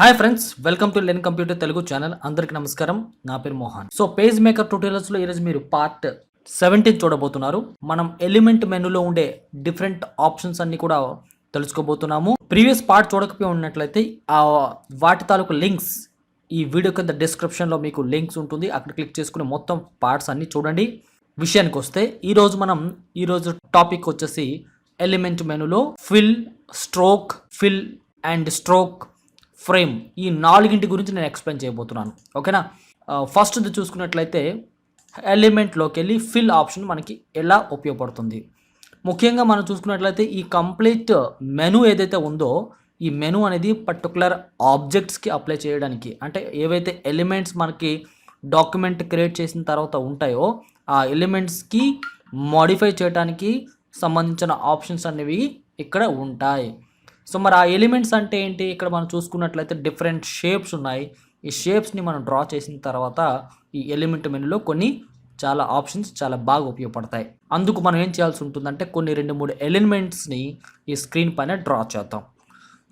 Hi friends, welcome to learn computer Telugu channel. అందరికీ నమస్కారం. నా పేరు Mohan. So page maker tutorials లో ఈరోజు మీరు పార్ట్ 17 చూడబోతున్నారు. మనం ఎలిమెంట్ మెనూలో ఉండే డిఫరెంట్ ఆప్షన్స్ అన్ని కూడా తెలుసుకోబోతున్నాము. ప్రీవియస్ పార్ట్ చూడకపోయి ఉన్నట్లయితే వాటి తాలూకు లింక్స్ ఈ వీడియో కింద డిస్క్రిప్షన్లో మీకు లింక్స్ ఉంటుంది. అక్కడ క్లిక్ చేసుకుని మొత్తం పార్ట్స్ అన్ని చూడండి. విషయానికి వస్తే ఈరోజు టాపిక్ వచ్చేసి ఎలిమెంట్ మెనూలో fill, stroke, fill and stroke, frame, ఈ నాలుగింటి గురించి నేను ఎక్స్ప్లెయిన్ చేయబోతున్నాను. ఓకేనా? ఫస్ట్ది చూసుకున్నట్లయితే ఎలిమెంట్లోకి వెళ్ళి ఫిల్ ఆప్షన్ మనకి ఎలా ఉపయోగపడుతుంది. ముఖ్యంగా మనం చూసుకున్నట్లయితే ఈ కంప్లీట్ మెనూ ఏదైతే ఉందో ఈ మెనూ అనేది పర్టికులర్ ఆబ్జెక్ట్స్కి అప్లై చేయడానికి, అంటే ఏవైతే ఎలిమెంట్స్ మనకి డాక్యుమెంట్ క్రియేట్ చేసిన తర్వాత ఉంటాయో ఆ ఎలిమెంట్స్కి మోడిఫై చేయడానికి సంబంధించిన ఆప్షన్స్ అనేవి ఇక్కడ ఉంటాయి. సో మరి ఆ ఎలిమెంట్స్ అంటే ఏంటి? ఇక్కడ మనం చూసుకున్నట్లయితే డిఫరెంట్ షేప్స్ ఉన్నాయి. ఈ షేప్స్ని మనం డ్రా చేసిన తర్వాత ఈ ఎలిమెంట్ మెనూలో కొన్ని చాలా ఆప్షన్స్ చాలా బాగా ఉపయోగపడతాయి. అందుకు మనం ఏం చేయాల్సి ఉంటుందంటే కొన్ని 2-3 ఎలిమెంట్స్ని ఈ స్క్రీన్ పైన డ్రా చేద్దాం.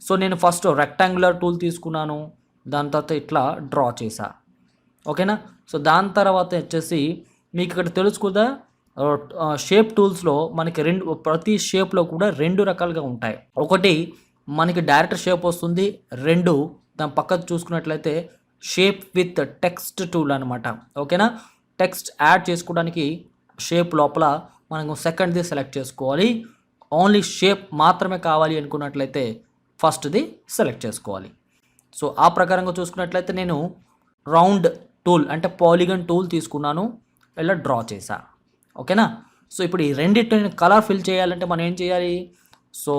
సో నేను ఫస్ట్ రెక్టాంగులర్ టూల్ తీసుకున్నాను, దాని తర్వాత ఇట్లా డ్రా చేశా. ఓకేనా? సో దాని తర్వాత వచ్చేసి మీకు ఇక్కడ తెలుసు కదా, షేప్ టూల్స్లో మనకి ప్రతి షేప్లో కూడా 2 రకాలుగా ఉంటాయి. ఒకటి మనకి డైరెక్ట్ షేప్ వస్తుంది, 2 దాని పక్కన చూసుకున్నట్లయితే షేప్ విత్ టెక్స్ట్ టూల్ అనమాట. ఓకేనా? టెక్స్ట్ యాడ్ చేసుకోవడానికి షేప్ లోపల మనం సెకండ్ది సెలెక్ట్ చేసుకోవాలి. ఓన్లీ షేప్ మాత్రమే కావాలి అనుకున్నట్లయితే ఫస్ట్ది సెలెక్ట్ చేసుకోవాలి. సో ఆ ప్రకారంగా చూసుకున్నట్లయితే నేను రౌండ్ టూల్ అంటే పాలిగన్ టూల్ తీసుకున్నాను, ఇలా డ్రా చేశా. ఓకేనా? సో ఇప్పుడు ఈ రెండింటిని కలర్ ఫిల్ చేయాలంటే మనం ఏం చేయాలి? సో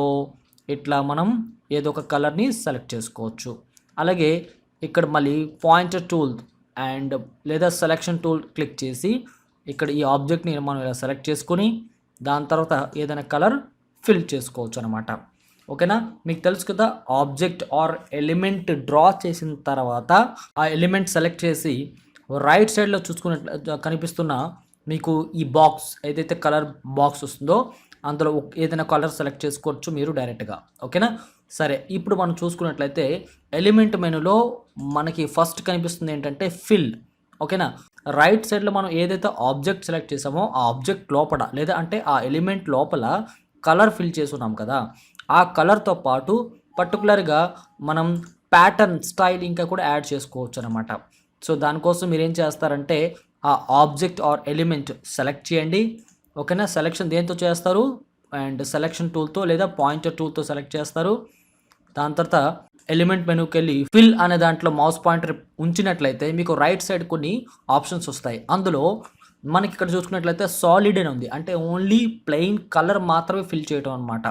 ఇట్లా మనం ఏదో ఒక కలర్ని సెలెక్ట్ చేసుకోవచ్చు. అలాగే ఇక్కడ మళ్ళీ పాయింటర్ టూల్ అండ్ లేదా సెలెక్షన్ టూల్ క్లిక్ చేసి ఇక్కడ ఈ ఆబ్జెక్ట్ని మనం ఇలా సెలెక్ట్ చేసుకొని దాని తర్వాత ఏదైనా కలర్ ఫిల్ చేసుకోవచ్చు అనమాట. ఓకేనా? మీకు తెలుసు కదా, ఆబ్జెక్ట్ ఆర్ ఎలిమెంట్ డ్రా చేసిన తర్వాత ఆ ఎలిమెంట్ సెలెక్ట్ చేసి రైట్ సైడ్లో చూసుకున్నట్లు కనిపిస్తున్న మీకు ఈ బాక్స్ ఏదైతే కలర్ బాక్స్ వస్తుందో అందులో ఏదైనా కలర్ సెలెక్ట్ చేసుకోవచ్చు మీరు డైరెక్ట్గా. ఓకేనా? సరే, ఇప్పుడు మనం చూసుకున్నట్లయితే ఎలిమెంట్ మెనూలో మనకి ఫస్ట్ కనిపిస్తుంది ఏంటంటే ఫిల్. ఓకేనా? రైట్ సైడ్లో మనం ఏదైతే ఆబ్జెక్ట్ సెలెక్ట్ చేసామో ఆ ఆబ్జెక్ట్ లోపల లేదా అంటే ఆ ఎలిమెంట్ లోపల కలర్ ఫిల్ చేసుకున్నాం కదా, ఆ కలర్తో పాటు పర్టికులర్గా మనం ప్యాటర్న్, స్టైల్ ఇంకా కూడా యాడ్ చేసుకోవచ్చు అనమాట. సో దానికోసం మీరు ఏం చేస్తారంటే ఆ ఆబ్జెక్ట్ ఆర్ ఎలిమెంట్ సెలెక్ట్ చేయండి. ఓకేనా? సెలెక్షన్ దేంతో చేస్తారు? అండ్ సెలెక్షన్ టూల్తో లేదా పాయింటర్ టూల్తో సెలెక్ట్ చేస్తారు. దాని తర్వాత ఎలిమెంట్ మెనూకి వెళ్ళి ఫిల్ అనే దాంట్లో మౌస్ పాయింటర్ ఉంచినట్లయితే మీకు రైట్ సైడ్ కొన్ని ఆప్షన్స్ వస్తాయి. అందులో మనకి ఇక్కడ చూసుకున్నట్లయితే సాలిడ్ అని ఉంది, అంటే ఓన్లీ ప్లెయిన్ కలర్ మాత్రమే ఫిల్ చేయడం అనమాట.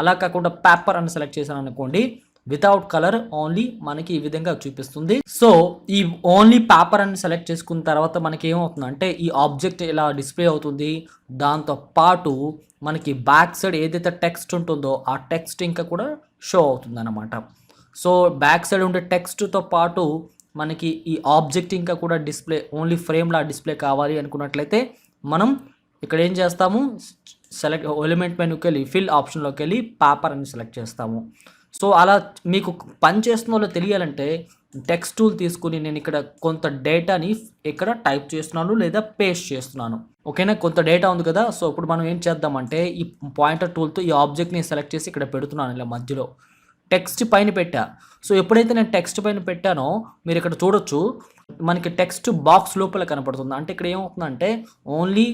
అలా కాకుండా పేపర్ అని సెలెక్ట్ చేశాను అనుకోండి, వితౌట్ కలర్ ఓన్లీ మనకి ఈ విధంగా చూపిస్తుంది. సో ఈ ఓన్లీ పేపర్ అని సెలెక్ట్ చేసుకున్న తర్వాత మనకి ఏమవుతుంది అంటే ఈ ఆబ్జెక్ట్ ఇలా డిస్ప్లే అవుతుంది. దాంతో పాటు మనకి బ్యాక్ సైడ్ ఏదైతే టెక్స్ట్ ఉంటుందో ఆ టెక్స్ట్ ఇంకా కూడా షో అవుతుంది అనమాట. సో బ్యాక్ సైడ్ ఉండే టెక్స్ట్తో పాటు మనకి ఈ ఆబ్జెక్ట్ ఇంకా కూడా డిస్ప్లే ఓన్లీ ఫ్రేమ్లా డిస్ప్లే కావాలి అనుకున్నట్లయితే మనం ఇక్కడ ఏం చేస్తాము, సెలెక్ట్ ఎలిమెంట్ మెనూకి వెళ్ళి ఫిల్ ఆప్షన్లోకి వెళ్ళి పేపర్ అని సెలెక్ట్ చేస్తాము. సో అలా మీకు పని చేస్తున్నలో తెలియాలంటే టెక్స్ట్ టూల్ తీసుకుని నేను ఇక్కడ కొంత డేటాని ఇక్కడ టైప్ చేస్తున్నాను లేదా పేస్ట్ చేస్తున్నాను. ఓకేనా? కొంత డేటా ఉంది కదా. సో ఇప్పుడు మనం ఏం చేద్దామంటే ఈ పాయింటర్ టూల్తో ఈ ఆబ్జెక్ట్ని సెలెక్ట్ చేసి ఇక్కడ పెడుతున్నాను, ఇలా మధ్యలో టెక్స్ట్ పైన పెట్టా. సో ఎప్పుడైతే నేను టెక్స్ట్ పైన పెట్టానో మీరు ఇక్కడ చూడొచ్చు, మనకి టెక్స్ట్ బాక్స్ లోపల కనపడుతుంది. అంటే ఇక్కడ ఏమవుతుందంటే ఓన్లీ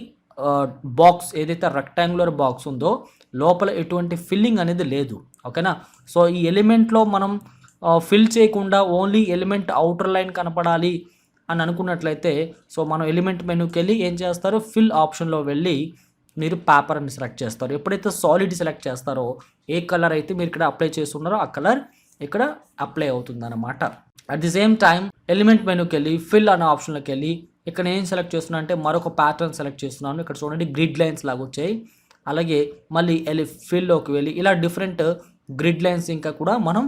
బాక్స్ ఏదైతే రెక్టాంగులర్ బాక్స్ ఉందో లోపల ఎటువంటి ఫిల్లింగ్ అనేది లేదు. ఓకేనా? సో ఈ ఎలిమెంట్లో మనం ఫిల్ చేయకుండా ఓన్లీ ఎలిమెంట్ అవుటర్ లైన్ కనపడాలి అని అనుకున్నట్లయితే సో మనం ఎలిమెంట్ మెనూకి వెళ్ళి ఏం చేస్తారు, ఫిల్ ఆప్షన్లో వెళ్ళి మీరు పేపర్ అని సెలెక్ట్ చేస్తారు. ఎప్పుడైతే సాలిడ్ సెలెక్ట్ చేస్తారో ఏ కలర్ అయితే మీరు ఇక్కడ అప్లై చేస్తున్నారో ఆ కలర్ ఇక్కడ అప్లై అవుతుంది అనమాట. At the same time element మెనూకి వెళ్ళి ఫిల్ అనే ఆప్షన్లోకి వెళ్ళి ఇక్కడ ఏం సెలెక్ట్ చేస్తున్నా అంటే మరొక ప్యాటర్న్ సెలెక్ట్ చేస్తున్నాను. ఇక్కడ చూడండి గ్రిడ్ లైన్స్ లాగా వచ్చాయి. అలాగే మళ్ళీ ఫిల్లోకి వెళ్ళి ఇలా డిఫరెంట్ గ్రిడ్ లైన్స్ ఇంకా కూడా మనం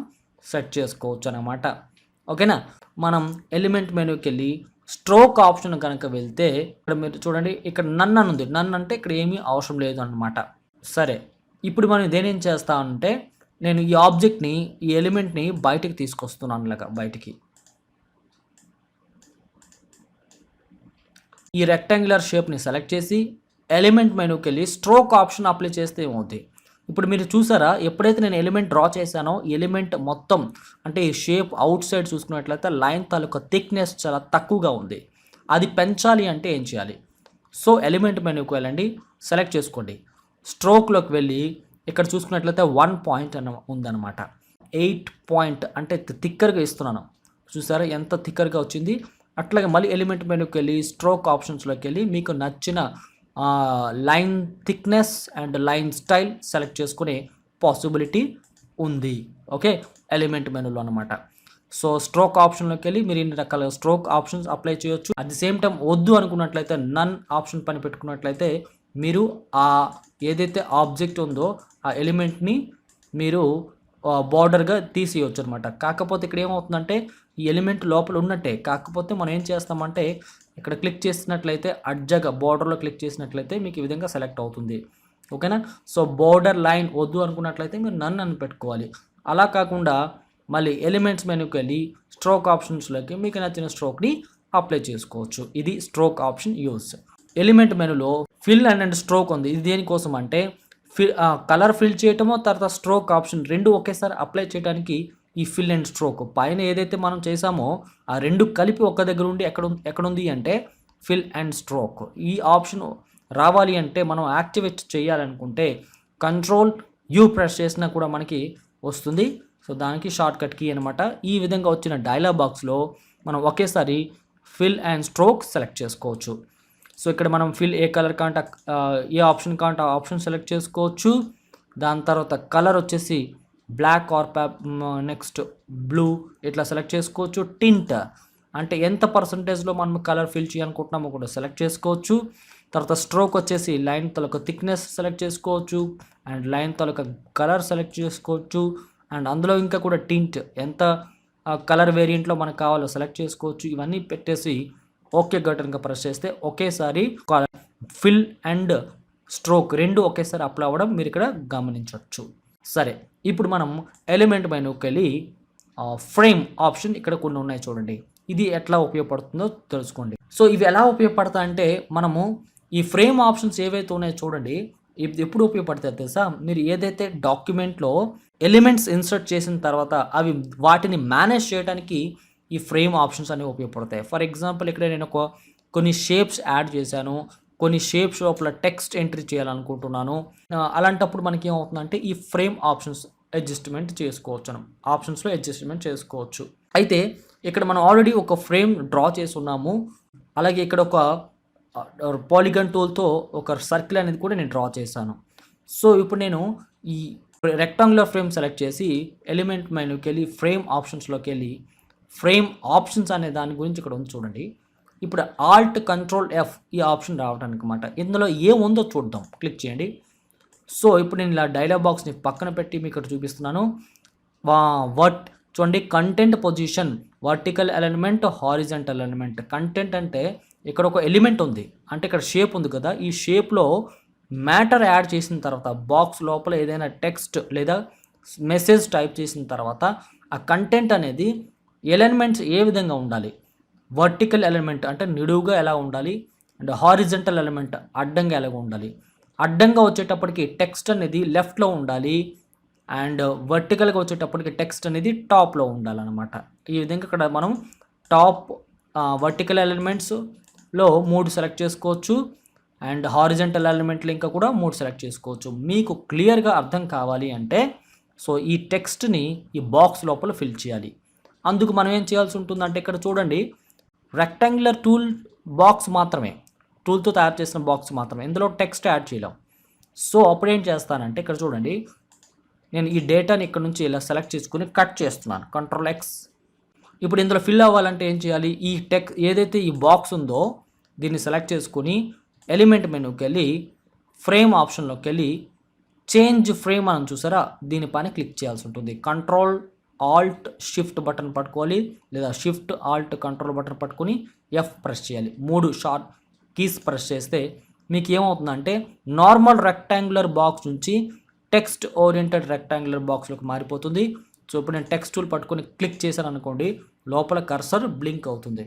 సెట్ చేసుకోవచ్చు అనమాట. ఓకేనా? మనం ఎలిమెంట్ మెనూకి వెళ్ళి స్ట్రోక్ ఆప్షన్ కనుక వెళ్తే ఇక్కడ మీరు చూడండి, ఇక్కడ నన్ అని ఉంది. నన్ అంటే ఇక్కడ ఏమీ అవసరం లేదు అనమాట. సరే, ఇప్పుడు మనం దేనేం చేస్తామంటే నేను ఈ ఆబ్జెక్ట్ని, ఈ ఎలిమెంట్ని బయటికి తీసుకొస్తున్నాను ఇలాగా బయటికి. ఈ రెక్టాంగులర్ షేప్ని సెలెక్ట్ చేసి ఎలిమెంట్ మెనూకి వెళ్ళి స్ట్రోక్ ఆప్షన్ అప్లై చేస్తే ఏమవుతుంది. ఇప్పుడు మీరు చూసారా, ఎప్పుడైతే నేను ఎలిమెంట్ డ్రా చేశానో ఎలిమెంట్ మొత్తం అంటే ఈ షేప్ అవుట్ సైడ్ చూసుకున్నట్లయితే లైన్ తాలూకా థిక్నెస్ చాలా తక్కువగా ఉంది. అది పెంచాలి అంటే ఏం చేయాలి? సో ఎలిమెంట్ మెనూకి వెళ్ళండి, సెలెక్ట్ చేసుకోండి, స్ట్రోక్లోకి వెళ్ళి ఇక్కడ చూసుకున్నట్లయితే 1 పాయింట్ అని ఉందన్నమాట. 8 పాయింట్ అంటే థిక్కర్గా ఇస్తున్నాను. చూసారా ఎంత థిక్కర్గా వచ్చింది. అట్లాగే మళ్ళీ ఎలిమెంట్ మెనూకి వెళ్ళి స్ట్రోక్ ఆప్షన్స్లోకి వెళ్ళి మీకు నచ్చిన line thickness and line style select చేసుకునే పాసిబిలిటీ ఉంది. ఓకే, ఎలిమెంట్ మెనూలో అనమాట. సో స్ట్రోక్ ఆప్షన్లోకి వెళ్ళి మీరు ఇన్ని రకాల స్ట్రోక్ ఆప్షన్స్ అప్లై చేయొచ్చు. అట్ ది సేమ్ టైం వద్దు అనుకున్నట్లయితే నన్ ఆప్షన్ పని పెట్టుకున్నట్లయితే మీరు ఆ ఏదైతే ఆబ్జెక్ట్ ఉందో ఆ ఎలిమెంట్ని మీరు బార్డర్గా తీసేయచ్చు అనమాట. కాకపోతే ఇక్కడ ఏమవుతుందంటే ఈ ఎలిమెంట్ లోపల ఉన్నట్టే, కాకపోతే మనం ఏం చేస్తామంటే ఇక్కడ క్లిక్ చేసినట్లయితే అడ్జగా బార్డర్లో క్లిక్ చేసినట్లయితే మీకు ఈ విధంగా సెలెక్ట్ అవుతుంది. ఓకేనా. సో బార్డర్ లైన్ వద్దు అనుకున్నట్లయితే మీరు నన్ అని పెట్టుకోవాలి. అలా కాకుండా మళ్ళీ ఎలిమెంట్స్ మెనూకి వెళ్ళి స్ట్రోక్ ఆప్షన్స్లోకి మీకు నచ్చిన స్ట్రోక్ని అప్లై చేసుకోవచ్చు. ఇది స్ట్రోక్ ఆప్షన్ యూస్. ఎలిమెంట్ మెనూలో ఫిల్ అండ్ స్ట్రోక్ ఉంది. ఇది దేనికోసం అంటే కలర్ ఫిల్ చేయటమో తర్వాత స్ట్రోక్ ఆప్షన్ రెండు ఒకేసారి అప్లై చేయడానికి ఈ ఫిల్ అండ్ స్ట్రోక్ పైన ఏదైతే మనం చేసామో ఆ రెండు కలిపి ఒక దగ్గర ఉండి ఎక్కడుంది అంటే ఫిల్ అండ్ స్ట్రోక్. ఈ ఆప్షన్ రావాలి అంటే మనం యాక్టివేట్ చేయాలనుకుంటే కంట్రోల్ యూ ప్రెస్ చేసినా కూడా మనకి వస్తుంది. సో దానికి షార్ట్ కట్ కీ అనమాట. ఈ విధంగా వచ్చిన డైలాగ్ బాక్స్లో మనం ఒకేసారి ఫిల్ అండ్ స్ట్రోక్ సెలెక్ట్ చేసుకోవచ్చు. సో ఇక్కడ మనం ఫిల్ ఏ కలర్ కాంటే ఏ ఆప్షన్ కాంటే ఆ ఆప్షన్ సెలెక్ట్ చేసుకోవచ్చు. దాని తర్వాత కలర్ వచ్చేసి బ్లాక్ ఆర్ నెక్స్ట్ బ్లూ ఇట్లా సెలెక్ట్ చేసుకోవచ్చు. టింట్ అంటే ఎంత పర్సంటేజ్లో మనం కలర్ ఫిల్ చేయాలనుకుంటున్నామో కూడా సెలెక్ట్ చేసుకోవచ్చు. తర్వాత స్ట్రోక్ వచ్చేసి లైన్ తాలూకా థిక్నెస్ సెలెక్ట్ చేసుకోవచ్చు and line taluka colour select చేసుకోవచ్చు. అండ్ అందులో ఇంకా కూడా టింట్ ఎంత కలర్ వేరియంట్లో మనకు కావాలో సెలెక్ట్ చేసుకోవచ్చు. ఇవన్నీ పెట్టేసి ఓకే గటన్గా ప్రెస్ చేస్తే ఒకేసారి ఫిల్ అండ్ స్ట్రోక్ రెండు ఒకేసారి అప్లై అవ్వడం మీరు ఇక్కడ గమనించవచ్చు. సరే, ఇప్పుడు మనం ఎలిమెంట్ మెనూకి వెళ్ళి ఫ్రేమ్ ఆప్షన్ ఇక్కడ కొన్ని ఉన్నాయి చూడండి. ఇది ఎట్లా ఉపయోగపడుతుందో తెలుసుకోండి. సో ఇవి ఎలా ఉపయోగపడతాయి అంటే మనము ఈ ఫ్రేమ్ ఆప్షన్స్ ఏవైతే ఉన్నాయో చూడండి, ఇది ఎప్పుడు ఉపయోగపడతాయి తెలుసా? మీరు ఏదైతే డాక్యుమెంట్లో ఎలిమెంట్స్ ఇన్సర్ట్ చేసిన తర్వాత అవి వాటిని మేనేజ్ చేయడానికి ఈ ఫ్రేమ్ ఆప్షన్స్ అనేవి ఉపయోగపడతాయి. ఫర్ ఎగ్జాంపుల్ ఇక్కడ నేను కొన్ని షేప్స్ యాడ్ చేశాను, కొన్ని షేప్స్ లోపల టెక్స్ట్ ఎంట్రీ చేయాలనుకుంటున్నాను. అలాంటప్పుడు మనకి ఏమవుతుందంటే ఈ ఫ్రేమ్ ఆప్షన్స్ అడ్జస్ట్మెంట్ చేసుకోవచ్చు, ఆప్షన్స్లో అడ్జస్ట్మెంట్ చేసుకోవచ్చు. అయితే ఇక్కడ మనం ఆల్రెడీ ఒక ఫ్రేమ్ డ్రా చేసి ఉన్నాము. అలాగే ఇక్కడ ఒక పాలిగన్ టూల్తో ఒక సర్కిల్ అనేది కూడా నేను డ్రా చేశాను. సో ఇప్పుడు నేను ఈ రెక్టాంగులర్ ఫ్రేమ్ సెలెక్ట్ చేసి ఎలిమెంట్ మెనూకి వెళ్ళి ఫ్రేమ్ ఆప్షన్స్లోకి వెళ్ళి ఫ్రేమ్ ఆప్షన్స్ అనే దాని గురించి ఇక్కడ ఉంది చూడండి. ఇప్పుడు ఆల్ట్ కంట్రోల్ ఎఫ్ ఈ ఆప్షన్ రావడానికి అన్నమాట. ఇందులో ఏముందో చూద్దాం. క్లిక్ చేయండి. సో ఇప్పుడు నేను ఇలా డైలాగ్ బాక్స్ని పక్కన పెట్టి మీకు ఇక్కడ చూపిస్తున్నాను. చూడండి, content position, vertical element, horizontal element. Content అంటే ఇక్కడ ఒక ఎలిమెంట్ ఉంది అంటే ఇక్కడ షేప్ ఉంది కదా, ఈ షేప్లో మ్యాటర్ యాడ్ చేసిన తర్వాత బాక్స్ లోపల ఏదైనా టెక్స్ట్ లేదా మెసేజ్ టైప్ చేసిన తర్వాత ఆ కంటెంట్ అనేది ఎలిమెంట్స్ ఏ విధంగా ఉండాలి. వర్టికల్ ఎలిమెంట్ అంటే నిలువుగా ఎలా ఉండాలి అండ్ హారిజంటల్ ఎలిమెంట్ అడ్డంగా ఎలా ఉండాలి. అడ్డంగా వచ్చేటప్పటికి టెక్స్ట్ అనేది లెఫ్ట్లో ఉండాలి అండ్ వర్టికల్గా వచ్చేటప్పటికి టెక్స్ట్ అనేది టాప్లో ఉండాలన్నమాట. ఈ విధంగా ఇక్కడ మనం టాప్ వర్టికల్ ఎలిమెంట్స్లో 3 సెలెక్ట్ చేసుకోవచ్చు అండ్ హారిజంటల్ ఎలిమెంట్లు ఇంకా కూడా 3 సెలెక్ట్ చేసుకోవచ్చు. మీకు క్లియర్గా అర్థం కావాలి అంటే సో ఈ టెక్స్ట్ని ఈ బాక్స్ లోపల ఫిల్ చేయాలి. అందుకు మనం ఏం చేయాల్సి ఉంటుందంటే ఇక్కడ చూడండి, రెక్టాంగులర్ టూల్ బాక్స్ మాత్రమే, టూల్తో తయారు చేసిన బాక్స్ మాత్రమే, ఇందులో టెక్స్ట్ యాడ్ చేయలేం. సో అప్పుడు ఏం చేస్తానంటే ఇక్కడ చూడండి, నేను ఈ డేటాని ఇక్కడ నుంచి ఇలా సెలెక్ట్ చేసుకుని కట్ చేస్తున్నాను, కంట్రోల్ ఎక్స్. ఇప్పుడు ఇందులో ఫిల్ అవ్వాలంటే ఏం చేయాలి, ఈ ఏదైతే ఈ బాక్స్ ఉందో దీన్ని సెలెక్ట్ చేసుకుని ఎలిమెంట్ మెనూకి వెళ్ళి ఫ్రేమ్ ఆప్షన్లోకి వెళ్ళి చేంజ్ ఫ్రేమ్ అని చూసారా, దీనిపైన క్లిక్ చేయాల్సి ఉంటుంది. కంట్రోల్ ఆల్ట్ షిఫ్ట్ బటన్ పట్టుకోవాలి లేదా షిఫ్ట్ ఆల్ట్ కంట్రోల్ బటన్ పట్టుకొని ఎఫ్ ప్రెస్ చేయాలి. 3 షార్ట్ కీస్ ప్రెస్ చేస్తే మీకు ఏమవుతుందంటే నార్మల్ రెక్టాంగులర్ బాక్స్ నుంచి టెక్స్ట్ ఓరియంటెడ్ రెక్టాంగులర్ బాక్స్లోకి మారిపోతుంది. సో ఇప్పుడు నేను టెక్స్ట్ టూల్ పట్టుకొని క్లిక్ చేశాను అనుకోండి, లోపల కర్సర్ బ్లింక్ అవుతుంది.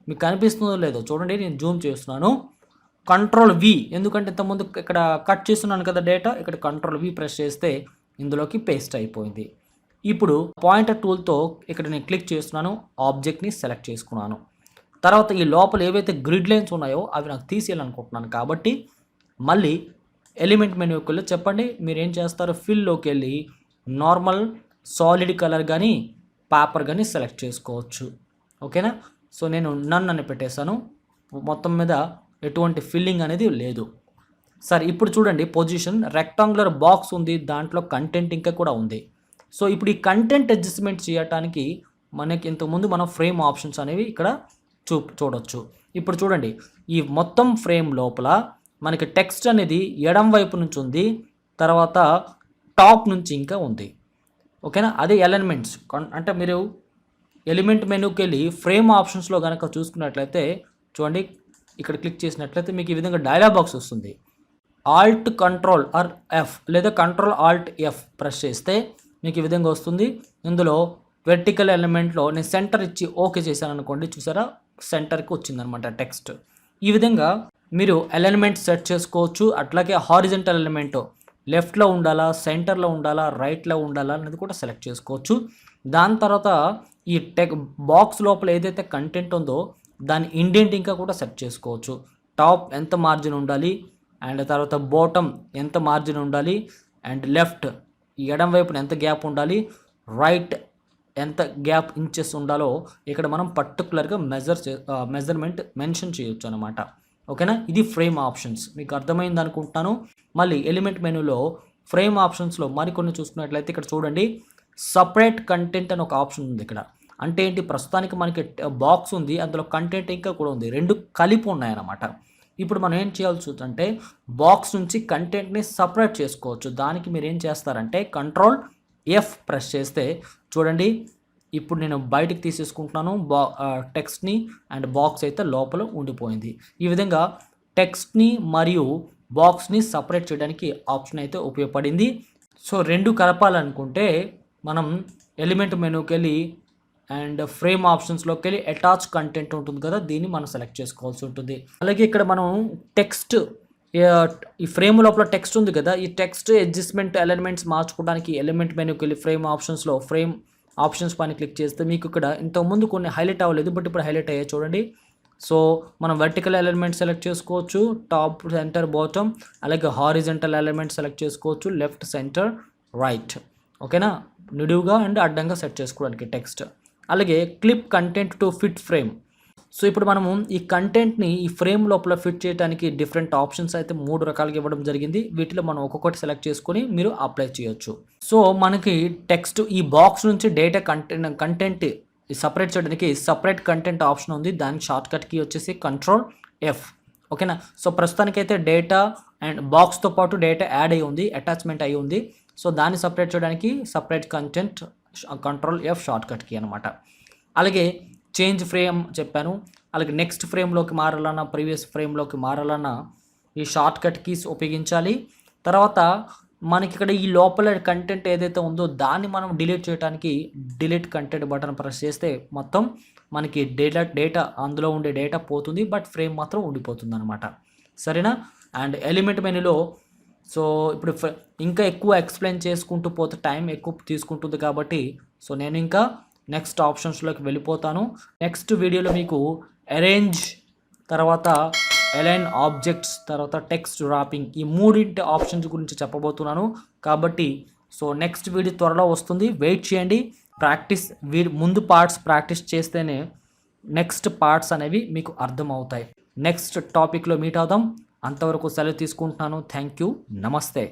మీకు కనిపిస్తుందో లేదో చూడండి, నేను జూమ్ చేస్తున్నాను. కంట్రోల్ వి, ఎందుకంటే ఇంతకుముందు ఇక్కడ కట్ చేస్తున్నాను కదా డేటా, ఇక్కడ కంట్రోల్ వి ప్రెస్ చేస్తే ఇందులోకి పేస్ట్ అయిపోయింది. ఇప్పుడు పాయింటర్ టూల్తో ఇక్కడ నేను క్లిక్ చేస్తున్నాను, ఆబ్జెక్ట్ని సెలెక్ట్ చేసుకున్నాను. తర్వాత ఈ లోపల ఏవైతే గ్రిడ్ లైన్స్ ఉన్నాయో అవి నాకు తీసేయాలనుకుంటున్నాను కాబట్టి మళ్ళీ ఎలిమెంట్ మెనూకి వెళ్ళి చెప్పండి మీరు ఏం చేస్తారు, ఫిల్లోకి వెళ్ళి నార్మల్ సాలిడ్ కలర్ కానీ పేపర్ కానీ సెలెక్ట్ చేసుకోవచ్చు. ఓకేనా. సో నేను నన్ అని పెట్టేశాను, మొత్తం మీద ఎటువంటి ఫిల్లింగ్ అనేది లేదు. సరే ఇప్పుడు చూడండి, పొజిషన్ రెక్టాంగులర్ బాక్స్ ఉంది, దాంట్లో కంటెంట్ ఇంకా కూడా ఉంది. సో ఇప్పుడు ఈ కంటెంట్ అడ్జస్ట్మెంట్ చేయడానికి మనకి ఇంతకుముందు మనం ఫ్రేమ్ ఆప్షన్స్ అనేవి ఇక్కడ చూడొచ్చు. ఇప్పుడు చూడండి, ఈ మొత్తం ఫ్రేమ్ లోపల మనకి టెక్స్ట్ అనేది ఎడం వైపు నుంచి ఉంది, తర్వాత టాప్ నుంచి ఇంకా ఉంది. ఓకేనా. అదే ఎలిమెంట్స్ అంటే మీరు ఎలిమెంట్ మెనూకి వెళ్ళి ఫ్రేమ్ ఆప్షన్స్లో కనుక చూసుకున్నట్లయితే చూడండి, ఇక్కడ క్లిక్ చేసినట్లయితే మీకు ఈ విధంగా డైలాగ్ బాక్స్ వస్తుంది. ఆల్ట్ కంట్రోల్ ఆర్ ఎఫ్ లేదా కంట్రోల్ ఆల్ట్ ఎఫ్ ప్రెస్ చేస్తే మీకు ఈ విధంగా వస్తుంది. ఇందులో వెర్టికల్ ఎలిమెంట్లో నేను సెంటర్ ఇచ్చి ఓకే చేశాను అనుకోండి, చూసారా సెంటర్కి వచ్చిందనమాట టెక్స్ట్. ఈ విధంగా మీరు ఎలిమెంట్ సెట్ చేసుకోవచ్చు. అట్లాగే హారిజంటల్ ఎలిమెంట్ లెఫ్ట్లో ఉండాలా, సెంటర్లో ఉండాలా, రైట్లో ఉండాలా అనేది కూడా సెలెక్ట్ చేసుకోవచ్చు. దాని తర్వాత ఈ బాక్స్ లోపల ఏదైతే కంటెంట్ ఉందో దాని ఇండెంట్ ఇంకా కూడా సెట్ చేసుకోవచ్చు. టాప్ ఎంత మార్జిన్ ఉండాలి, అండ్ తర్వాత బాటమ్ ఎంత మార్జిన్ ఉండాలి, అండ్ లెఫ్ట్ ఎడం వైపున ఎంత గ్యాప్ ఉండాలి, రైట్ ఎంత గ్యాప్ ఇంచెస్ ఉండాలో ఇక్కడ మనం పర్టికులర్గా మెజర్మెంట్ మెన్షన్ చేయొచ్చు అనమాట. ఓకేనా. ఇది ఫ్రేమ్ ఆప్షన్స్, మీకు అర్థమైంది అనుకుంటున్నాను. మళ్ళీ ఎలిమెంట్ మెనూలో ఫ్రేమ్ ఆప్షన్స్లో మరికొన్ని చూసుకున్నట్లయితే ఇక్కడ చూడండి, సపరేట్ కంటెంట్ అని ఒక ఆప్షన్ ఉంది. ఇక్కడ అంటే ఏంటి, ప్రస్తుతానికి మనకి బాక్స్ ఉంది, అందులో కంటెంట్ ఇంకా కూడా ఉంది, రెండు కలిపి ఉన్నాయన్నమాట. ఇప్పుడు మనం ఏం చేయాల్సి అంటే బాక్స్ నుంచి కంటెంట్ని సపరేట్ చేసుకోవచ్చు. దానికి మీరు ఏం చేస్తారంటే కంట్రోల్ ఎఫ్ ప్రెస్ చేస్తే చూడండి, ఇప్పుడు నేను బయటికి తీసేసుకుంటున్నాను టెక్స్ట్ని, అండ్ బాక్స్ అయితే లోపల ఉండిపోయింది. ఈ విధంగా టెక్స్ట్ని మరియు బాక్స్ని సపరేట్ చేయడానికి ఆప్షన్ అయితే ఉపయోగపడింది. సో రెండు కలపాలనుకుంటే మనం ఎలిమెంట్ మెనూకి వెళ్ళి అండ్ ఫ్రేమ్ ఆప్షన్స్లోకి వెళ్ళి అటాచ్ కంటెంట్ ఉంటుంది కదా, దీన్ని మనం సెలెక్ట్ చేసుకోవాల్సి ఉంటుంది. అలాగే ఇక్కడ మనం టెక్స్ట్, ఈ ఫ్రేమ్ లోపల టెక్స్ట్ ఉంది కదా, ఈ టెక్స్ట్ అడ్జస్ట్మెంట్ ఎలిమెంట్స్ మార్చుకోవడానికి ఎలిమెంట్ మెనూకి వెళ్ళి ఫ్రేమ్ ఆప్షన్స్లో ఫ్రేమ్ ఆప్షన్స్ పైన క్లిక్ చేస్తే మీకు ఇక్కడ ఇంతకుముందు కొన్ని హైలైట్ అవ్వలేదు, బట్ ఇప్పుడు హైలైట్ అయ్యాయి చూడండి. సో మనం వర్టికల్ ఎలిమెంట్ సెలెక్ట్ చేసుకోవచ్చు, టాప్, సెంటర్, బాటమ్. అలాగే హారిజంటల్ ఎలిమెంట్ సెలెక్ట్ చేసుకోవచ్చు, లెఫ్ట్, సెంటర్, రైట్. ఓకేనా. నిలువుగా అండ్ అడ్డంగా సెట్ చేసుకోవడానికి టెక్స్ట్. అలాగే clip content to fit frame. So ఇప్పుడు మనము ఈ కంటెంట్ని ఈ ఫ్రేమ్ లోపల ఫిట్ చేయడానికి డిఫరెంట్ ఆప్షన్స్ అయితే 3 రకాలుగా ఇవ్వడం జరిగింది. వీటిలో మనం ఒక్కొక్కటి సెలెక్ట్ చేసుకొని మీరు అప్లై చేయొచ్చు. సో మనకి టెక్స్ట్ ఈ బాక్స్ నుంచి డేటా కంటెంట్ సపరేట్ చేయడానికి సపరేట్ కంటెంట్ ఆప్షన్ ఉంది, దానికి షార్ట్ కట్ కీ వచ్చేసి కంట్రోల్ ఎఫ్. ఓకేనా. సో ప్రస్తుతానికైతే డేటా అండ్ బాక్స్తో పాటు డేటా యాడ్ అయ్యి ఉంది, అటాచ్మెంట్ అయ్యి ఉంది. సో దాన్ని సపరేట్ చేయడానికి separate content control F shortcut key అనమాట. అలాగే చేంజ్ ఫ్రేమ్ చెప్పాను. అలాగే నెక్స్ట్ ఫ్రేమ్లోకి మారాలన్నా, ప్రీవియస్ ఫ్రేమ్లోకి మారాలన్నా ఈ షార్ట్ కట్ కీస్ ఉపయోగించాలి. తర్వాత మనకి ఇక్కడ ఈ లోపల కంటెంట్ ఏదైతే ఉందో దాన్ని మనం డిలీట్ చేయడానికి డిలీట్ కంటెంట్ బటన్ ప్రెస్ చేస్తే మొత్తం మనకి డేటా అందులో ఉండే డేటా పోతుంది, బట్ ఫ్రేమ్ మాత్రం ఉండిపోతుంది అనమాట. సరేనా. అండ్ ఎలిమెంట్ మెనూలో సో ఇప్పుడు ఇంకా ఎక్కువ ఎక్స్ప్లెయిన్ చేసుకుంటూ పోతే టైం ఎక్కువ తీసుకుంటుంది కాబట్టి సో నేను ఇంకా నెక్స్ట్ ఆప్షన్స్లోకి వెళ్ళిపోతాను. నెక్స్ట్ వీడియోలో మీకు అరేంజ్, తర్వాత అలైన్ ఆబ్జెక్ట్స్, తర్వాత టెక్స్ట్ ర్యాపింగ్, ఈ మూడింటి ఆప్షన్స్ గురించి చెప్పబోతున్నాను. కాబట్టి సో నెక్స్ట్ వీడియో త్వరలో వస్తుంది, వెయిట్ చేయండి. ముందు పార్ట్స్ ప్రాక్టీస్ చేస్తేనే నెక్స్ట్ పార్ట్స్ అనేవి మీకు అర్థమవుతాయి. నెక్స్ట్ టాపిక్లో మీట్ అవుదాం. అంతవరకు సెలవు తీసుకుంటున్నాను. Thank you. నమస్తే.